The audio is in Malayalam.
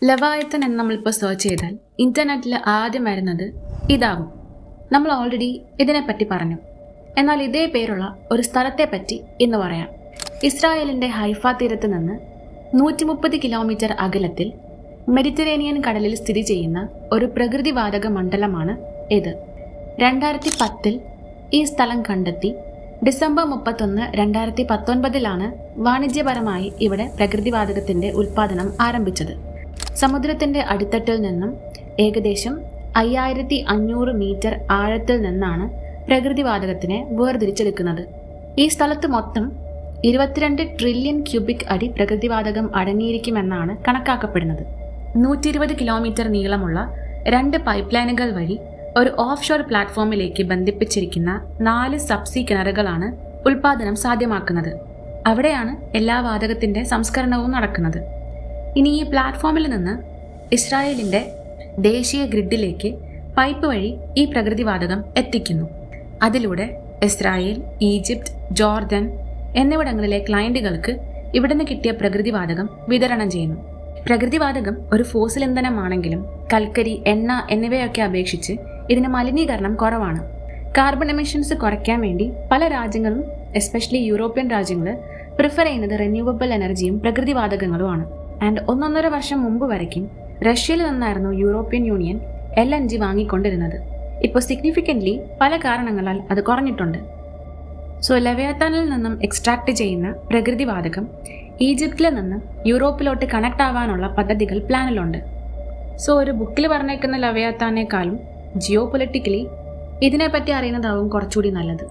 ലവായത്തൻ എന്ന് നമ്മളിപ്പോൾ സെർച്ച് ചെയ്താൽ ഇൻ്റർനെറ്റിൽ ആദ്യം വരുന്നത് ഇതാകും. നമ്മൾ ഓൾറെഡി ഇതിനെപ്പറ്റി പറഞ്ഞു. എന്നാൽ ഇതേ പേരുള്ള ഒരു സ്ഥലത്തെപ്പറ്റി ഇന്ന് പറയാം. ഇസ്രായേലിൻ്റെ ഹൈഫ തീരത്ത് നിന്ന് 130 കിലോമീറ്റർ അകലത്തിൽ മെഡിറ്ററേനിയൻ കടലിൽ സ്ഥിതി ചെയ്യുന്ന ഒരു പ്രകൃതിവാതക മണ്ഡലമാണ് ഇത്. 2010 ഈ സ്ഥലം കണ്ടെത്തി. ഡിസംബർ 31, 2019 വാണിജ്യപരമായി ഇവിടെ പ്രകൃതിവാതകത്തിൻ്റെ ഉൽപ്പാദനം ആരംഭിച്ചത്. സമുദ്രത്തിൻ്റെ അടിത്തട്ടിൽ നിന്നും ഏകദേശം 5500 മീറ്റർ ആഴത്തിൽ നിന്നാണ് പ്രകൃതിവാതകത്തിനെ വേർതിരിച്ചെടുക്കുന്നത്. ഈ സ്ഥലത്ത് മൊത്തം 22 ട്രില്യൺ ക്യൂബിക് അടി പ്രകൃതിവാതകം അടങ്ങിയിരിക്കുമെന്നാണ് കണക്കാക്കപ്പെടുന്നത്. 120 കിലോമീറ്റർ നീളമുള്ള 2 പൈപ്പ് ലൈനുകൾ വഴി ഒരു ഓഫ് ഷോർ പ്ലാറ്റ്ഫോമിലേക്ക് ബന്ധിപ്പിച്ചിരിക്കുന്ന 4 സബ്സീ കിണറുകളാണ് ഉൽപ്പാദനം സാധ്യമാക്കുന്നത്. അവിടെയാണ് എല്ലാ വാതകത്തിൻ്റെ സംസ്കരണവും നടക്കുന്നത്. ഇനി ഈ പ്ലാറ്റ്ഫോമിൽ നിന്ന് ഇസ്രായേലിൻ്റെ ദേശീയ ഗ്രിഡിലേക്ക് പൈപ്പ് വഴി ഈ പ്രകൃതിവാതകം എത്തിക്കുന്നു. അതിലൂടെ ഇസ്രായേൽ, ഈജിപ്ത്, ജോർദൻ എന്നിവിടങ്ങളിലെ ക്ലയൻറ്റുകൾക്ക് ഇവിടുന്ന് കിട്ടിയ പ്രകൃതിവാതകം വിതരണം ചെയ്യുന്നു. പ്രകൃതിവാതകം ഒരു ഫോസിൽ ഇന്ധനമാണെങ്കിലും കൽക്കരി, എണ്ണ എന്നിവയൊക്കെ അപേക്ഷിച്ച് ഇതിന് മലിനീകരണം കുറവാണ്. കാർബൺ എമിഷൻസ് കുറയ്ക്കാൻ വേണ്ടി പല രാജ്യങ്ങളും, എസ്പെഷ്യലി യൂറോപ്യൻ രാജ്യങ്ങൾ, പ്രിഫർ ചെയ്യുന്നത് റിന്യൂവബിൾ എനർജിയും പ്രകൃതിവാതകങ്ങളുമാണ്. ആൻഡ് 1.5 വർഷം മുമ്പ് വരയ്ക്കും റഷ്യയിൽ നിന്നായിരുന്നു യൂറോപ്യൻ യൂണിയൻ LNG വാങ്ങിക്കൊണ്ടിരുന്നത്. ഇപ്പോൾ സിഗ്നിഫിക്കൻ്റ്ലി പല കാരണങ്ങളാൽ അത് കുറഞ്ഞിട്ടുണ്ട്. സോ ലെവയാത്താനിൽ നിന്നും എക്സ്ട്രാക്ട് ചെയ്യുന്ന പ്രകൃതിവാതകം ഈജിപ്തിൽ നിന്നും യൂറോപ്പിലോട്ട് കണക്ട് ആവാനുള്ള പദ്ധതികൾ പ്ലാനിലുണ്ട്. സോ ഒരു ബുക്കിൽ പറഞ്ഞേക്കുന്ന ലെവയാത്താനേക്കാളും ജിയോ പൊളിറ്റിക്കലി ഇതിനെപ്പറ്റി അറിയുന്നതാവും കുറച്ചുകൂടി നല്ലത്.